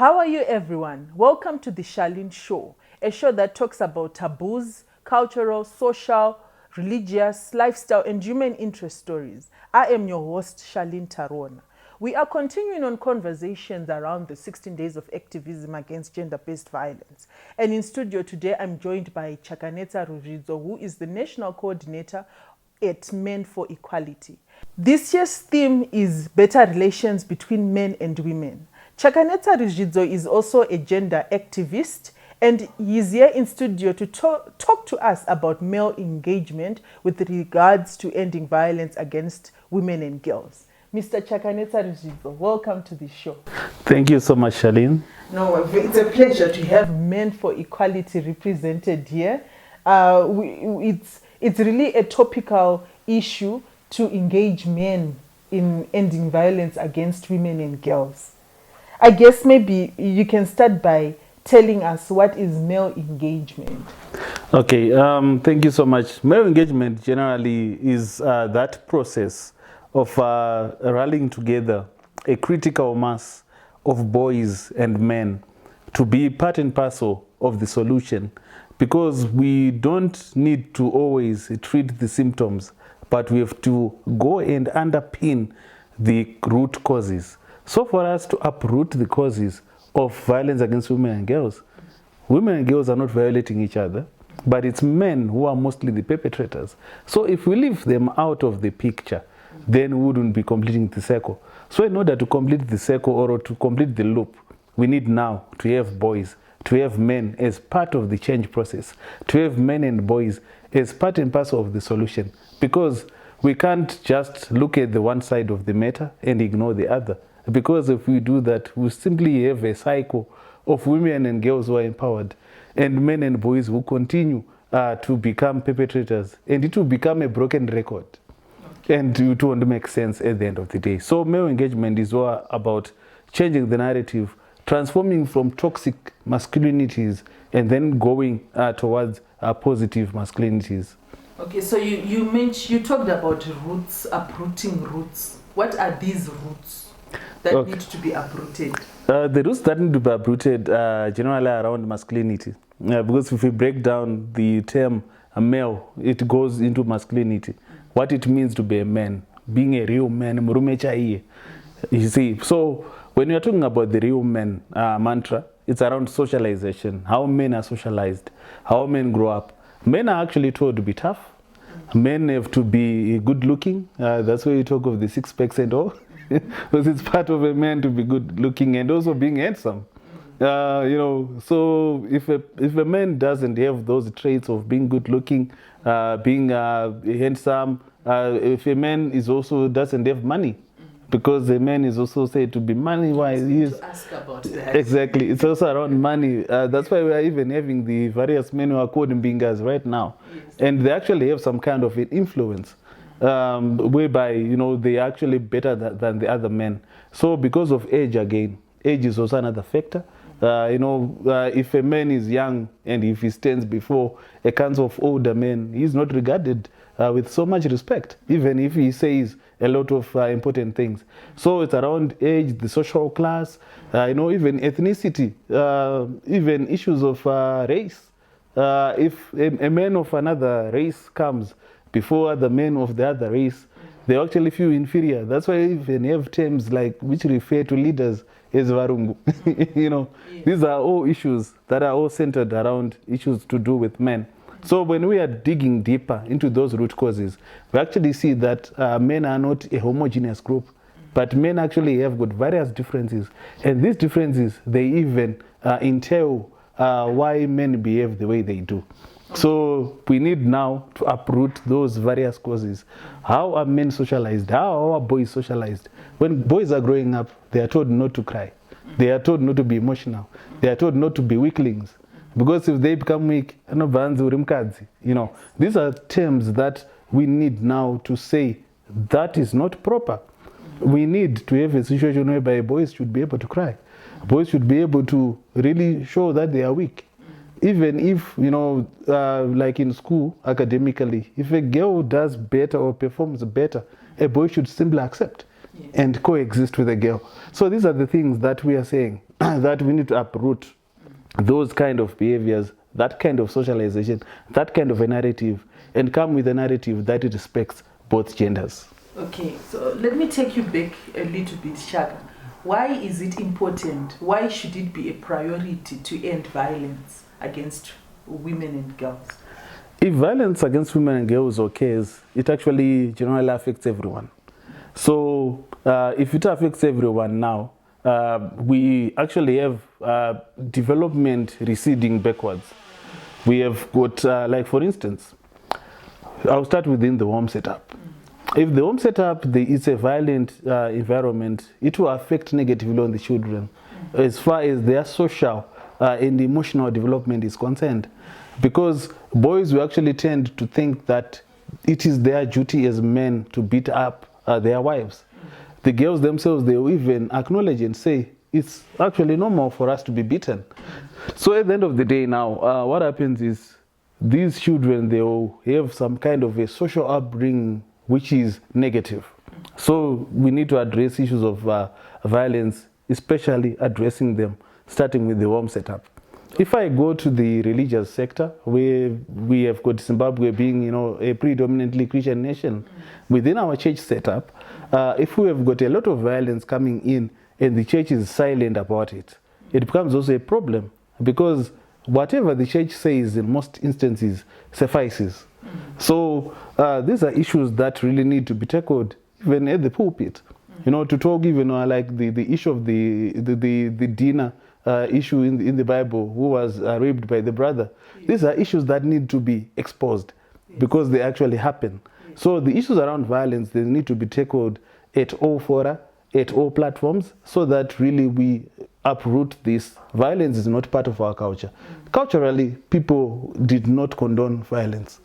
How are you, everyone? Welcome to the Charlene Show, a show that talks about taboos, cultural, social, religious, lifestyle, and human interest stories. I am your host, Charlene Tarona. We are continuing on conversations around the 16 days of activism against gender-based violence. And in studio today, I'm joined by Chakanetsa Ruzvidzo, who is the National Coordinator at Men for Equality. This year's theme is better relations between men and women. Chakanetsa Ruzvidzo is also a gender activist, and he is here in studio to talk to us about male engagement with regards to ending violence against women and girls. Mr. Chakanetsa Ruzvidzo, welcome to the show. Thank you so much, Charlene. No, it's a pleasure to have Men for Equality represented here. It's really a topical issue to engage men in ending violence against women and girls. I guess maybe you can start by telling us what is male engagement. Okay, thank you so much. Male engagement generally is that process of rallying together a critical mass of boys and men to be part and parcel of the solution, because we don't need to always treat the symptoms, but we have to go and underpin the root causes. So for us to uproot the causes of violence against women and girls are not violating each other, but it's men who are mostly the perpetrators. So if we leave them out of the picture, then we wouldn't be completing the circle. So in order to complete the circle or to complete the loop, we need now to have boys, to have men as part of the change process, to have men and boys as part and parcel of the solution, because we can't just look at the one side of the matter and ignore the other. Because if we do that, we simply have a cycle of women and girls who are empowered and men and boys who continue to become perpetrators, and it will become a broken record. And it won't make sense at the end of the day. So male engagement is all about changing the narrative, transforming from toxic masculinities and then going towards positive masculinities. Okay, so you talked about roots, uprooting roots. What are these roots that need to be uprooted? The roots that need to be uprooted generally around masculinity. Because if we break down the term male, it goes into masculinity. What it means to be a man, being a real man, you see. So when you're talking about the real man mantra, it's around socialization, how men are socialized, how men grow up. Men are actually told to be tough. Men have to be good looking. That's why you talk of the 6 packs and all. Because it's part of a man to be good looking and also being handsome. So if a man doesn't have those traits of being good looking, being handsome, if a man is also doesn't have money, because a man is also said to be money wise. To ask about that. Exactly, it's also around money. That's why we are even having the various men who are called Mbingas right now. Yes. And they actually have some kind of an influence whereby they are actually better than the other men. So because of age, again, age is also another factor. If a man is young and if he stands before a council of older men, he's not regarded with so much respect, even if he says a lot of important things. So it's around age, the social class, even ethnicity, even issues of race. If a man of another race comes before the men of the other race, they actually feel inferior. That's why even have terms like which refer to leaders as varungu. These are all issues that are all centered around issues to do with men. So when we are digging deeper into those root causes, we actually see that men are not a homogeneous group, but men actually have got various differences. And these differences, they even entail why men behave the way they do. So we need now to uproot those various causes. How are men socialized? How are boys socialized? When boys are growing up, they are told not to cry. They are told not to be emotional. They are told not to be weaklings. Because if they become weak, these are terms that we need now to say that is not proper. We need to have a situation whereby boys should be able to cry. Boys should be able to really show that they are weak. Even if, like in school, academically, if a girl does better or performs better, a boy should simply accept and coexist with a girl. So these are the things that we are saying. that we need to uproot those kind of behaviors, that kind of socialization, that kind of a narrative, and come with a narrative that respects both genders. Okay, so let me take you back a little bit, Shaka. Why is it important? Why should it be a priority to end violence against women and girls? If violence against women and girls occurs, it actually generally affects everyone. So if it affects everyone now, we actually have development receding backwards. We have got, like for instance, I'll start within the home setup. If the home setup is a violent environment, it will affect negatively on the children as far as their social and emotional development is concerned. Because boys will actually tend to think that it is their duty as men to beat up their wives. The girls themselves, they will even acknowledge and say, it's actually normal for us to be beaten. So at the end of the day now, what happens is these children, they will have some kind of a social upbringing which is negative. So we need to address issues of violence, especially addressing them, starting with the home setup. If I go to the religious sector, where we have got Zimbabwe being, you know, a predominantly Christian nation, within our church setup, if we have got a lot of violence coming in and the church is silent about it, it becomes also a problem, because whatever the church says in most instances suffices. So these are issues that really need to be tackled even at the pulpit. You know, to talk even like the issue of the dinner issue in the Bible, who was raped by the brother. These are issues that need to be exposed because they actually happen. So the issues around violence, they need to be tackled at all fora, at all platforms, so that really we uproot this. Violence is not part of our culture. Culturally, people did not condone violence.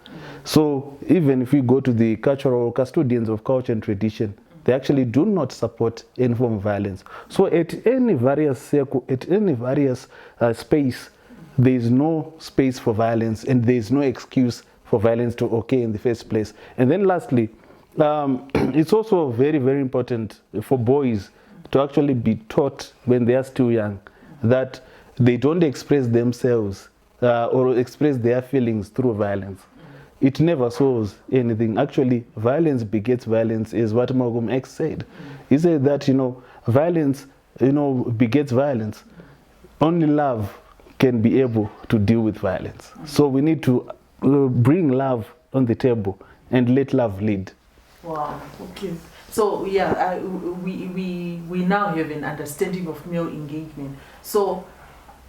So even if we go to the cultural custodians of culture and tradition, they actually do not support any form of violence. So at any various circle, at any various space, there is no space for violence, and there is no excuse for violence to occur in the first place. And then lastly, it's also very, very important for boys to actually be taught when they are still young that they don't express themselves or express their feelings through violence. It never solves anything. Actually, violence begets violence, is what Malcolm X said. He said that, you know, violence, you know, begets violence. Only love can be able to deal with violence. So we need to bring love on the table and let love lead. Wow. Okay. So yeah, we now have an understanding of male engagement. So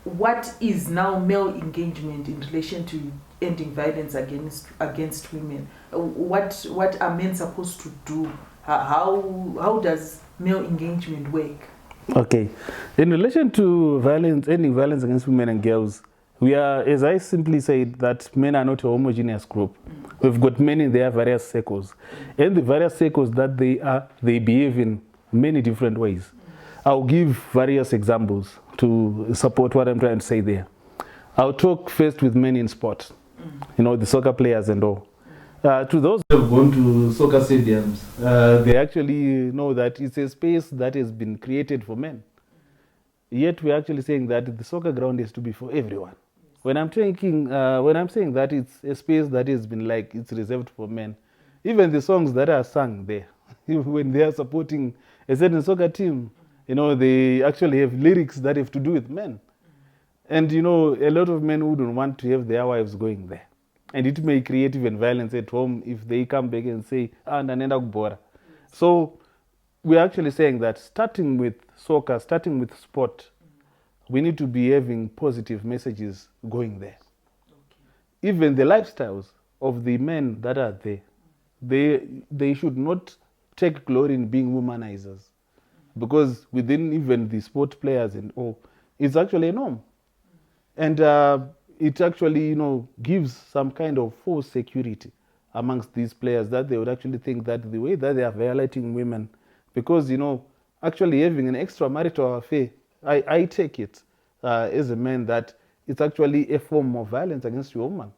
what is now male engagement in relation to ending violence against women? What are men supposed to do? How does male engagement work? Okay, in relation to violence, ending violence against women and girls, we are, as I simply said, that men are not a homogeneous group. We've got men in their various circles, and the various circles that they behave in many different ways. I'll give various examples to support what I'm trying to say there. I'll talk first with men in sport, you know, the soccer players and all. To those who have gone to soccer stadiums, they actually know that it's a space that has been created for men. Yet we're actually saying that the soccer ground is to be for everyone. When I'm saying that it's a space that has been like it's reserved for men, even the songs that are sung there, when they are supporting a certain soccer team, you know, they actually have lyrics that have to do with men. And, you know, a lot of men wouldn't want to have their wives going there. And it may create even violence at home if they come back and say, nanenda kubora. So we're actually saying that starting with soccer, starting with sport, we need to be having positive messages going there. Okay. Even the lifestyles of the men that are there, they should not take glory in being womanizers. Because within even the sport players and all, it's actually a norm. And it actually, you know, gives some kind of false security amongst these players, that they would actually think that the way that they are violating women, because, you know, actually having an extramarital affair, I take it as a man that it's actually a form of violence against your woman,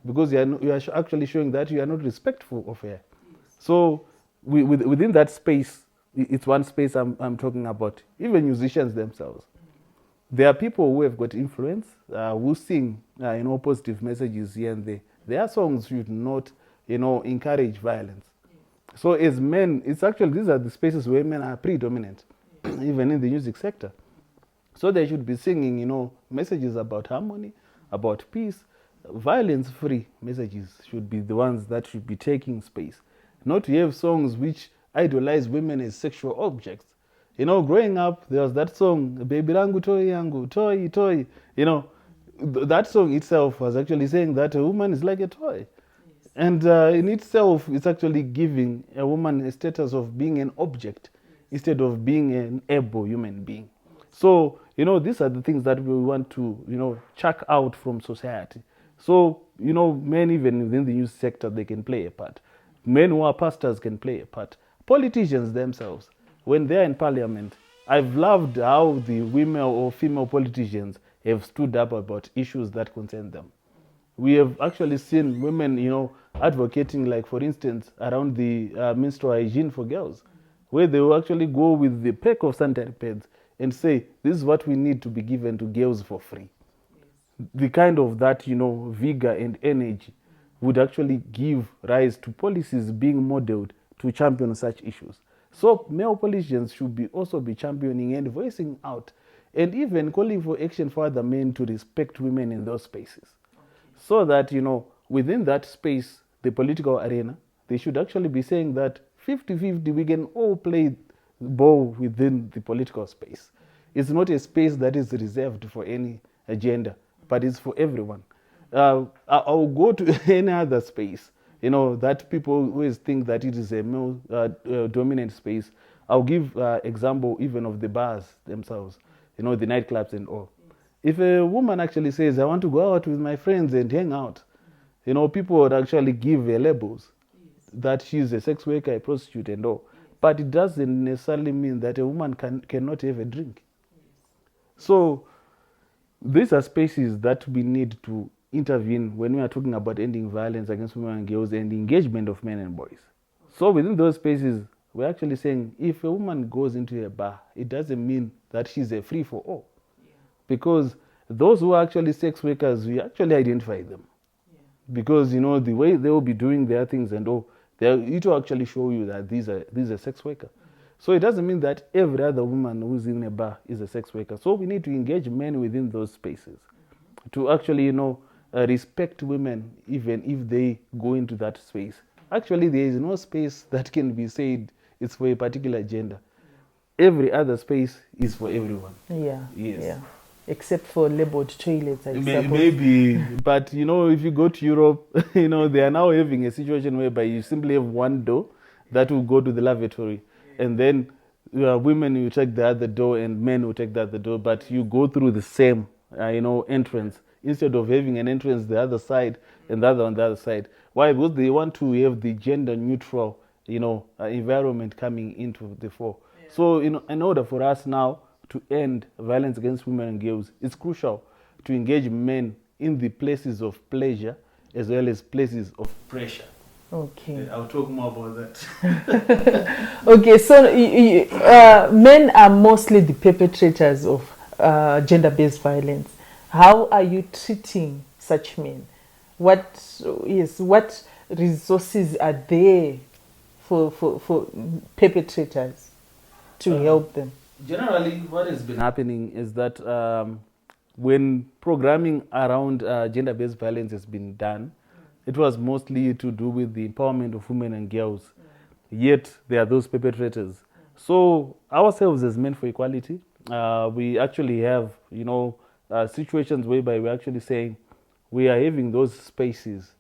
because you are actually showing that you are not respectful of her. So within that space, it's one space I'm talking about. Even musicians themselves, There are people who have got influence, who sing, positive messages here and there. Their songs should not, encourage violence. So as men, it's actually, these are the spaces where men are predominant, even in the music sector. So they should be singing, messages about harmony, about peace. Violence-free messages should be the ones that should be taking space. Not to have songs which idolize women as sexual objects. Growing up, there was that song, Baby Rangu Toy Yangu, Toy, Toy. That song itself was actually saying that a woman is like a toy. Yes. And in itself, it's actually giving a woman a status of being an object, yes, instead of being an able human being. Yes. So, these are the things that we want to, chuck out from society. So, men even within the news sector, they can play a part. Men who are pastors can play a part. Politicians themselves, when they're in parliament, I've loved how the women or female politicians have stood up about issues that concern them. We have actually seen women, advocating, like, for instance, around the menstrual hygiene for girls, where they will actually go with the pack of sanitary pads and say, this is what we need to be given to girls for free. Yes. The kind of that, vigor and energy would actually give rise to policies being modeled to champion such issues. So male politicians should also be championing and voicing out, and even calling for action for other men to respect women in those spaces. Okay. So that, within that space, the political arena, they should actually be saying that 50-50, we can all play ball within the political space. It's not a space that is reserved for any agenda, but it's for everyone. I'll go to any other space, that people always think that it is a male dominant space. I'll give example even of the bars themselves, the nightclubs and all. If a woman actually says, I want to go out with my friends and hang out, people would actually give her labels, that she's a sex worker, a prostitute and all. But it doesn't necessarily mean that a woman cannot have a drink. So these are spaces that we need to intervene when we are talking about ending violence against women and girls and the engagement of men and boys. So within those spaces, we're actually saying if a woman goes into a bar, it doesn't mean that she's a free for all. Yeah. Because those who are actually sex workers, we actually identify them. Yeah. Because, the way they will be doing their things and all, it will actually show you that these are sex worker. So it doesn't mean that every other woman who's in a bar is a sex worker. So we need to engage men within those spaces to actually, respect women even if they go into that space. Actually, there is no space that can be said it's for a particular gender. Every other space is for everyone. Yeah. Yes. Yeah. Except for labeled toilets, I suppose. Maybe, but if you go to Europe, they are now having a situation whereby you simply have one door that will go to the lavatory, and then women will take the other door and men will take the other door, but you go through the same, entrance, instead of having an entrance the other side and the other on the other side. Why? Because they want to have the gender neutral, environment coming into the fore. Yeah. So, in order for us now to end violence against women and girls, it's crucial to engage men in the places of pleasure as well as places of pressure. Okay. I'll talk more about that. Okay, so men are mostly the perpetrators of gender-based violence. How are you treating such men? What resources are there for perpetrators to help them? Generally, what has been happening is that when programming around gender-based violence has been done, it was mostly to do with the empowerment of women and girls. Yet, there are those perpetrators. So, ourselves as Men for Equality, we actually have, situations whereby we're actually saying we are having those spaces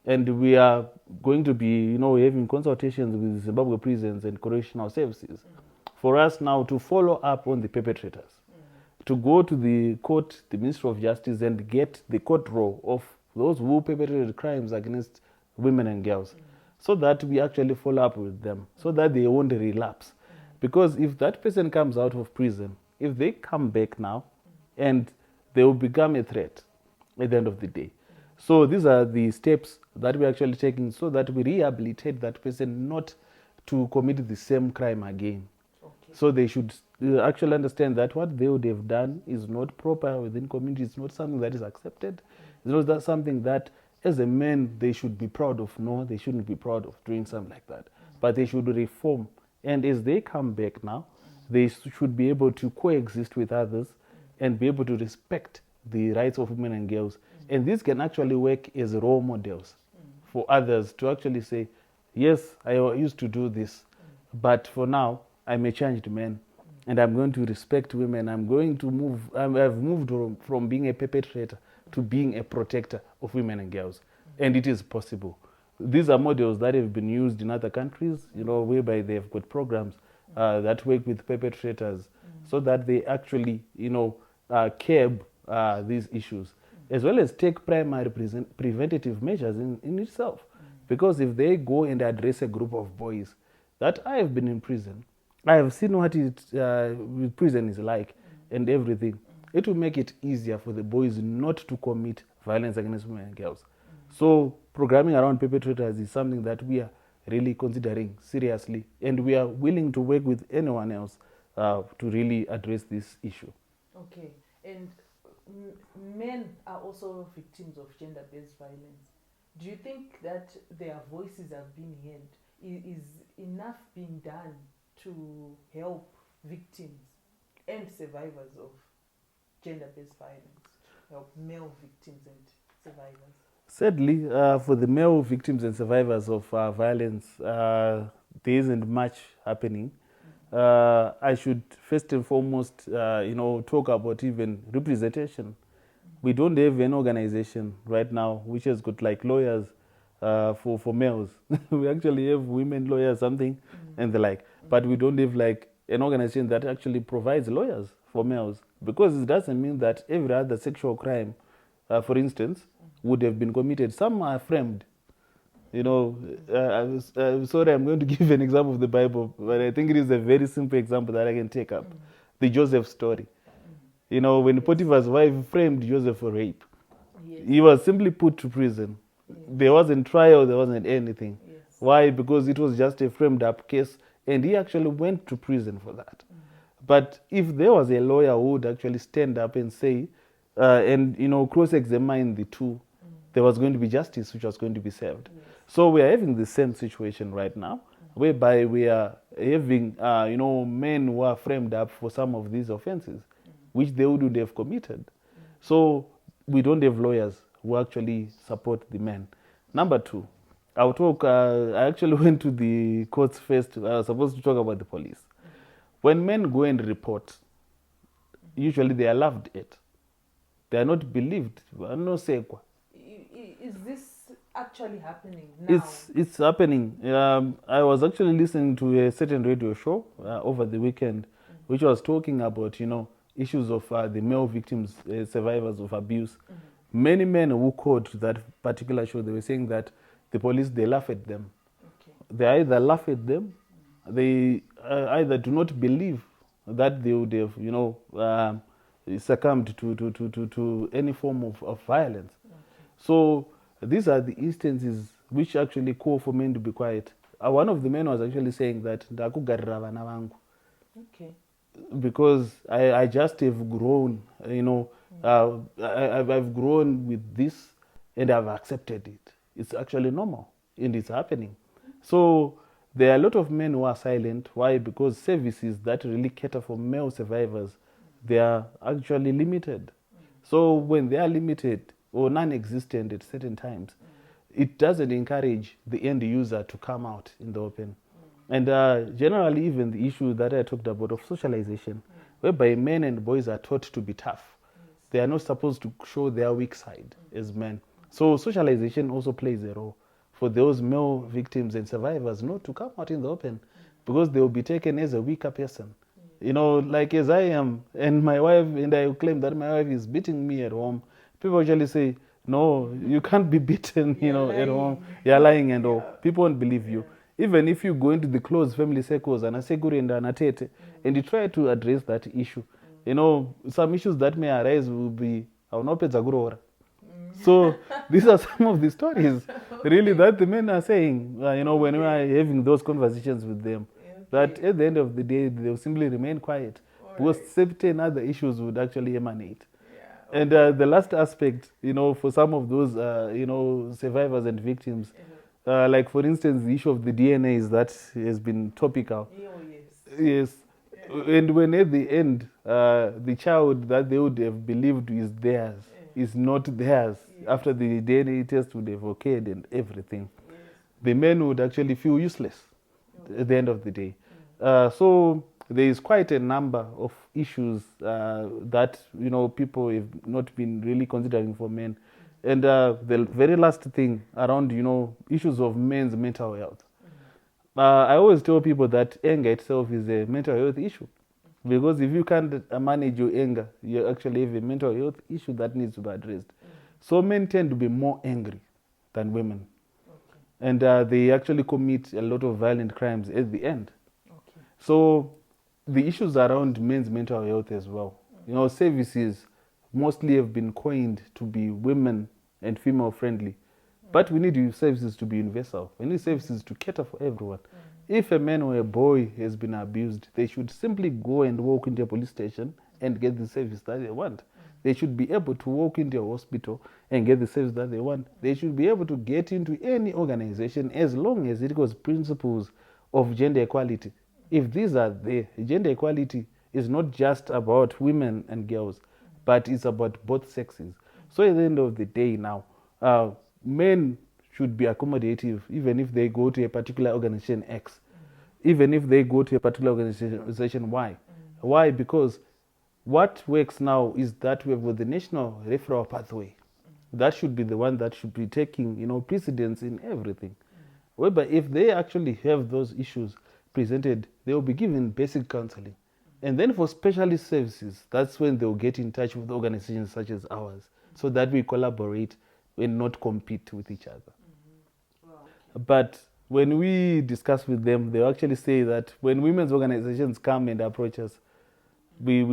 and we are going to be, having consultations with Zimbabwe prisons and correctional services for us now to follow up on the perpetrators, to go to the court, the Ministry of Justice, and get the court roll of those who perpetrated crimes against women and girls, so that we actually follow up with them, so that they won't relapse. Because if that person comes out of prison, if they come back now, and they will become a threat at the end of the day. So these are the steps that we're actually taking so that we rehabilitate that person not to commit the same crime again. Okay. So they should actually understand that what they would have done is not proper within community. It's not something that is accepted. It's not that something that, as a man, they should be proud of. No, they shouldn't be proud of doing something like that. But they should reform. And as they come back now, they should be able to coexist with others and be able to respect the rights of women and girls. And this can actually work as role models for others to actually say, yes, I used to do this, but for now, I'm a changed man, and I'm going to respect women. I'm going to move, I've moved from being a perpetrator to being a protector of women and girls. And it is possible. These are models that have been used in other countries, whereby they've got programs that work with perpetrators so that they actually, curb these issues, as well as take primary preventative measures in itself. Because if they go and address a group of boys, that I have been in prison, I have seen what prison is like and everything. It will make it easier for the boys not to commit violence against women and girls. So programming around perpetrators is something that we are really considering seriously, and we are willing to work with anyone else to really address this issue. Okay, and men are also victims of gender-based violence. Do you think that their voices have been heard? Is enough being done to help victims and survivors of gender-based violence, help male victims and survivors? Sadly, for the male victims and survivors of violence, there isn't much happening. I should first and foremost, talk about even representation. We don't have an organization right now which has got like lawyers for males. We actually have women lawyers, something, and the like. But we don't have like an organization that actually provides lawyers for males, because it doesn't mean that every other sexual crime, for instance, would have been committed. Some are framed. I'm sorry, I'm going to give an example of the Bible, but I think it is a very simple example that I can take up. The Joseph story. When Potiphar's wife framed Joseph for rape, he was simply put to prison. There wasn't trial, there wasn't anything. Why? Because it was just a framed up case, and he actually went to prison for that. But if there was a lawyer who would actually stand up and say, cross-examine the two, there was going to be justice which was going to be served. So we are having the same situation right now, whereby we are having, men who are framed up for some of these offenses, which they would have committed. So we don't have lawyers who actually support the men. Number two, I'll talk, I actually went to the courts first. I was supposed to talk about the police. When men go and report, usually they are laughed at. They are not believed. No sekwa. Is this actually happening now? It's happening. I was actually listening to a certain radio show over the weekend, which was talking about, issues of the male victims, survivors of abuse. Many men who called to that particular show, they were saying that the police, they laugh at them. They either laugh at them, they either do not believe that they would have, succumbed to any form of violence. So these are the instances which actually call for men to be quiet. One of the men was actually saying that ndakugarira vana vangu. Because I just have grown, I've grown with this and I've accepted it. It's actually normal and it's happening. So there are a lot of men who are silent. Why? Because services that really cater for male survivors, they are actually limited. So when they are limited or non-existent at certain times, it doesn't encourage the end user to come out in the open. And generally, even the issue that I talked about of socialization, whereby men and boys are taught to be tough. They are not supposed to show their weak side as men. So socialization also plays a role for those male victims and survivors not to come out in the open, because they will be taken as a weaker person. Like as I am, and my wife, and I claim that my wife is beating me at home. People actually say, no, you can't be beaten, at home. You're lying and all. People won't believe you. Even if you go into the close family circles and and you try to address that issue, some issues that may arise will be, so these are some of the stories really that the men are saying, when we are having those conversations with them. that at the end of the day, they'll simply remain quiet because certain other issues would actually emanate. Yeah. And the last aspect, for some of those, survivors and victims, like for instance, the issue of the DNA is that has been topical. Oh, yes. Yes. And when at the end, the child that they would have believed is theirs is not theirs after the DNA test would have occurred and everything, the men would actually feel useless at the end of the day. So there is quite a number of issues that people have not been really considering for men. And the very last thing around issues of men's mental health. I always tell people that anger itself is a mental health issue. Because if you can't manage your anger, you actually have a mental health issue that needs to be addressed. So men tend to be more angry than women. And they actually commit a lot of violent crimes at the end. So the issues around men's mental health as well. Services mostly have been coined to be women and female friendly. But we need services to be universal. We need services to cater for everyone. If a man or a boy has been abused, they should simply go and walk into a police station and get the service that they want. They should be able to walk into a hospital and get the service that they want. They should be able to get into any organization as long as it goes principles of gender equality. If these are there, gender equality is not just about women and girls, but it's about both sexes. So at the end of the day now, men should be accommodative even if they go to a particular organization X, even if they go to a particular organization Y. Why? Because what works now is that we have got the national referral pathway. That should be the one that should be taking precedence in everything. Whereby if they actually have those issues presented, they will be given basic counseling. And then for specialist services, that's when they'll get in touch with organizations such as ours, so that we collaborate and not compete with each other. But when we discuss with them, they actually say that when women's organizations come and approach us, we have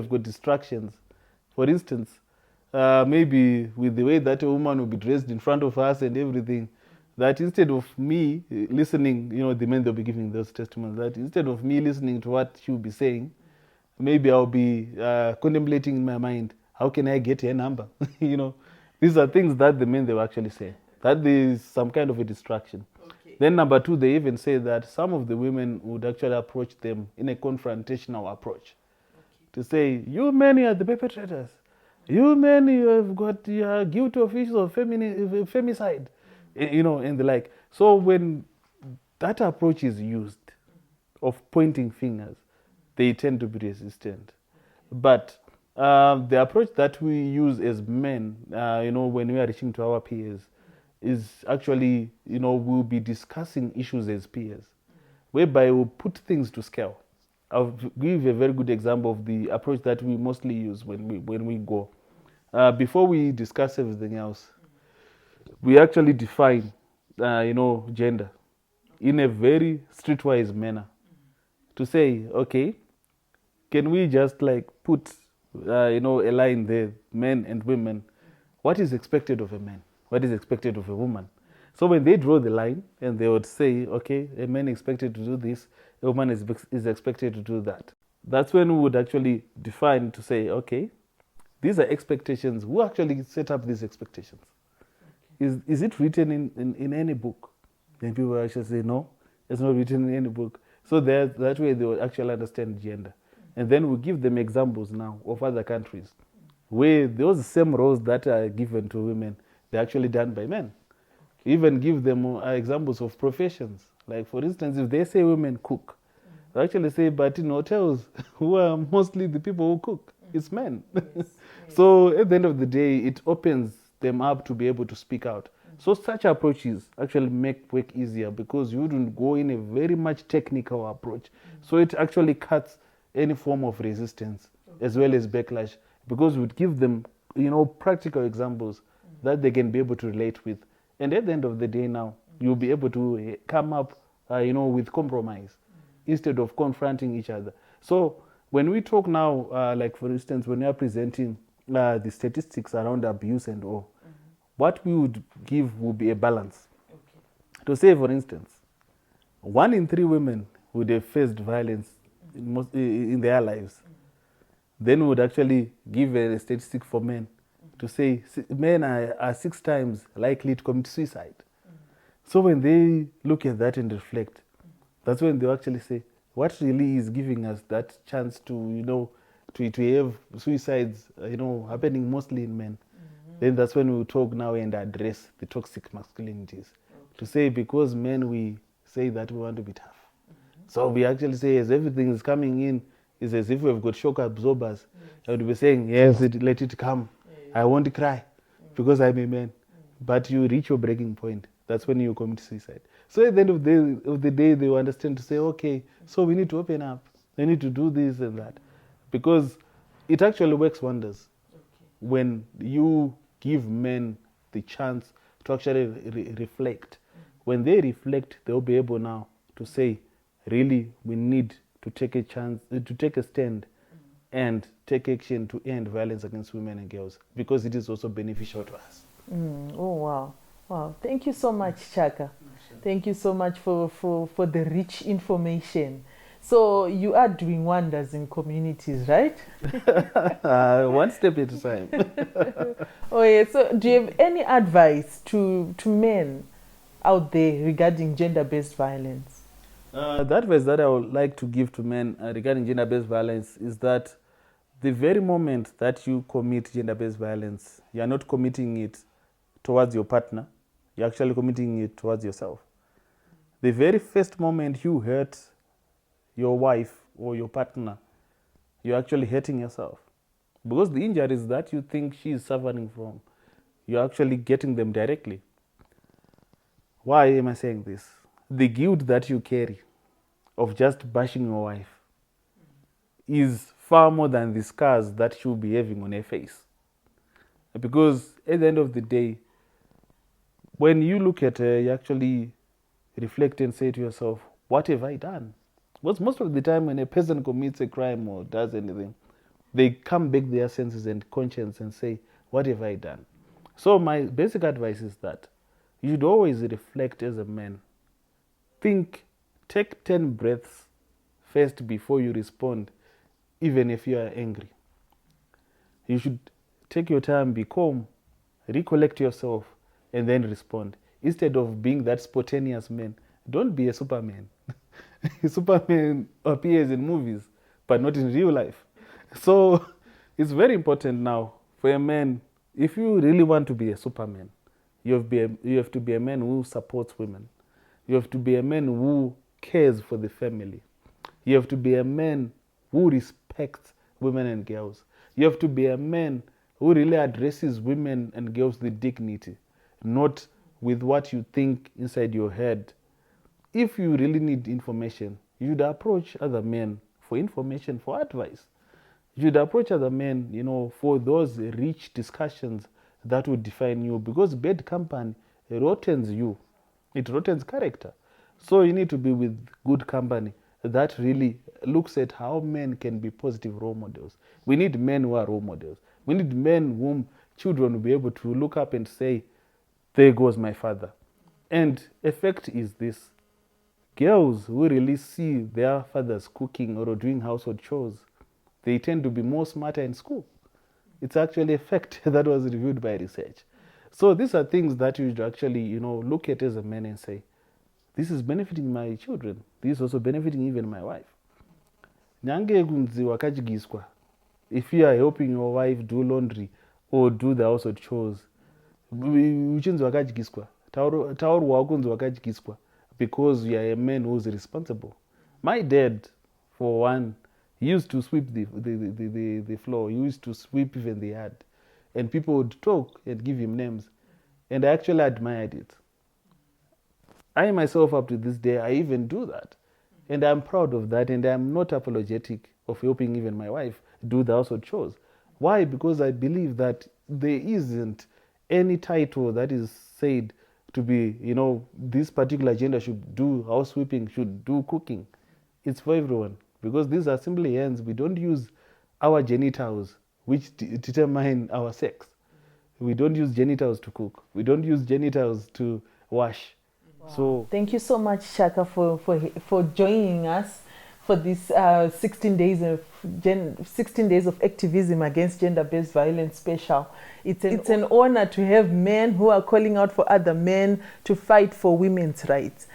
got distractions. For instance, maybe with the way that a woman will be dressed in front of us and everything, that instead of me listening, the men they'll be giving those testimonies, that instead of me listening to what she'll be saying, maybe I'll be contemplating in my mind, how can I get her number? These are things that the men they will actually say. That there is some kind of a distraction. Then number two, they even say that some of the women would actually approach them in a confrontational approach. To say, you men are the perpetrators. You men, you have got your guilty of issues of femicide. And the like. So when that approach is used of pointing fingers, they tend to be resistant. But the approach that we use as men, when we are reaching to our peers, is actually, we'll be discussing issues as peers, whereby we'll put things to scale. I'll give a very good example of the approach that we mostly use when we go. Before we discuss everything else, we actually define, gender in a very streetwise manner. To say, okay, can we just put, a line there, men and women? What is expected of a man? What is expected of a woman? So when they draw the line and they would say, okay, a man is expected to do this, a woman is expected to do that. That's when we would actually define to say, okay, these are expectations. Who actually set up these expectations? Is it written in any book? Then people will actually say, no, it's not written in any book. So that way they will actually understand gender. And then we give them examples now of other countries where those same roles that are given to women, they're actually done by men. Even give them examples of professions. Like, for instance, if they say women cook, they actually say, but in hotels, who are mostly the people who cook? It's men. So at the end of the day, it opens them up to be able to speak out. So such approaches actually make work easier because you wouldn't go in a very much technical approach. So it actually cuts any form of resistance as well as backlash, because we would give them, practical examples that they can be able to relate with. And at the end of the day now, you'll be able to come up, with compromise instead of confronting each other. So when we talk now, like for instance, when we are presenting the statistics around abuse and all, what we would give will be a balance. To say, for instance, 1 in 3 women would have faced violence in their lives. Then we would actually give a statistic for men to say men are 6 times likely to commit suicide. So when they look at that and reflect, that's when they actually say, what really is giving us that chance to, to have suicides, happening mostly in men? Then that's when we talk now and address the toxic masculinities. To say, because men, we say that we want to be tough. So we actually say, as everything is coming in, it's as if we've got shock absorbers. I would be saying, yes, let it come. I won't cry because I'm a man. But you reach your breaking point. That's when you commit suicide. So at the end of the day, they will understand to say, okay, so we need to open up. We need to do this and that. Because it actually works wonders when you give men the chance to actually reflect. When they reflect, they'll be able now to say, really, we need to take a chance, to take a stand and take action to end violence against women and girls, because it is also beneficial to us. Oh, wow. Wow. Thank you so much, Chaka. Thank you so much for the rich information. So you are doing wonders in communities, right? One step at a time. Oh, yeah. So do you have any advice to men out there regarding gender-based violence? The advice that I would like to give to men regarding gender-based violence is that the very moment that you commit gender-based violence, you are not committing it towards your partner, you're actually committing it towards yourself. The very first moment you hurt your wife or your partner, you're actually hurting yourself. Because the injuries that you think she is suffering from, you're actually getting them directly. Why am I saying this? The guilt that you carry of just bashing your wife is far more than the scars that she'll be having on her face. Because at the end of the day, when you look at her, you actually reflect and say to yourself, what have I done? Because most of the time when a person commits a crime or does anything, they come back their senses and conscience and say, what have I done? So my basic advice is that you should always reflect as a man. Take 10 breaths first before you respond, even if you are angry. You should take your time, be calm, recollect yourself, and then respond. Instead of being that spontaneous man, don't be a Superman. Superman appears in movies, but not in real life. So it's very important now for a man, if you really want to be a Superman, you have to be a man who supports women. You have to be a man who cares for the family. You have to be a man who respects women and girls. You have to be a man who really addresses women and girls with dignity, not with what you think inside your head. If you really need information, you should approach other men for information, for advice. You should approach other men, for those rich discussions that would define you, because bad company rottens you. It rottens character. So you need to be with good company that really looks at how men can be positive role models. We need men who are role models. We need men whom children will be able to look up and say, there goes my father. And effect is this. Girls who really see their fathers cooking or doing household chores, they tend to be more smarter in school. It's actually a fact that was reviewed by research. So these are things that you should actually, look at as a man and say, this is benefiting my children. This is also benefiting even my wife. Nyange kunzi wakadyiswa. If you are helping your wife do laundry or do the household chores, uchinzi wakadyiswa. Taurwa kunzi wakadyiswa, because you are a man who is responsible. My dad, for one, he used to sweep the floor. He used to sweep even the yard. And people would talk and give him names. And I actually admired it. I myself, up to this day, I even do that. And I'm proud of that. And I'm not apologetic of helping even my wife do the household chores. Why? Because I believe that there isn't any title that is said to be, this particular gender should do housesweeping, should do cooking. It's for everyone. Because these are simply hands. We don't use our genitals, which determine our sex. We don't use genitals to cook. We don't use genitals to wash. So Thank you so much, Shaka, for joining us for this 16 days of 16 days of activism against gender-based violence special. It's an honor to have men who are calling out for other men to fight for women's rights.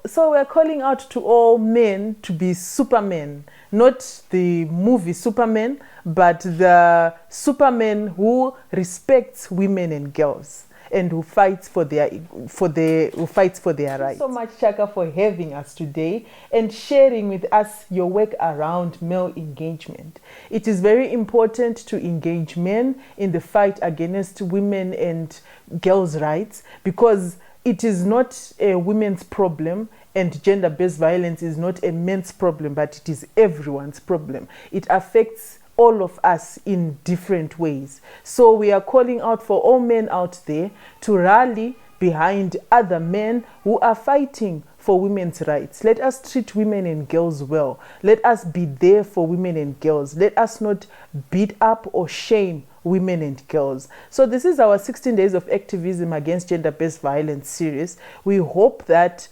So we're calling out to all men to be supermen, not the movie Superman, but the supermen who respects women and girls, and who fights for their rights. Thank you so much, Chaka, for having us today and sharing with us your work around male engagement. It is very important to engage men in the fight against women and girls' rights, because it is not a women's problem, and gender-based violence is not a men's problem, but it is everyone's problem. It affects all of us in different ways. So we are calling out for all men out there to rally behind other men who are fighting for women's rights. Let us treat women and girls well. Let us be there for women and girls. Let us not beat up or shame women and girls. So this is our 16 days of activism against gender-based violence series. We hope that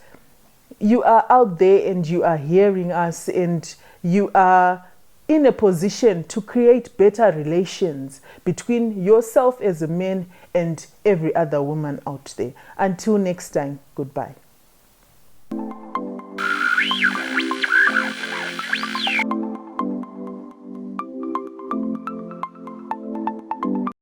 you are out there and you are hearing us, and you are in a position to create better relations between yourself as a man and every other woman out there. Until next time, goodbye.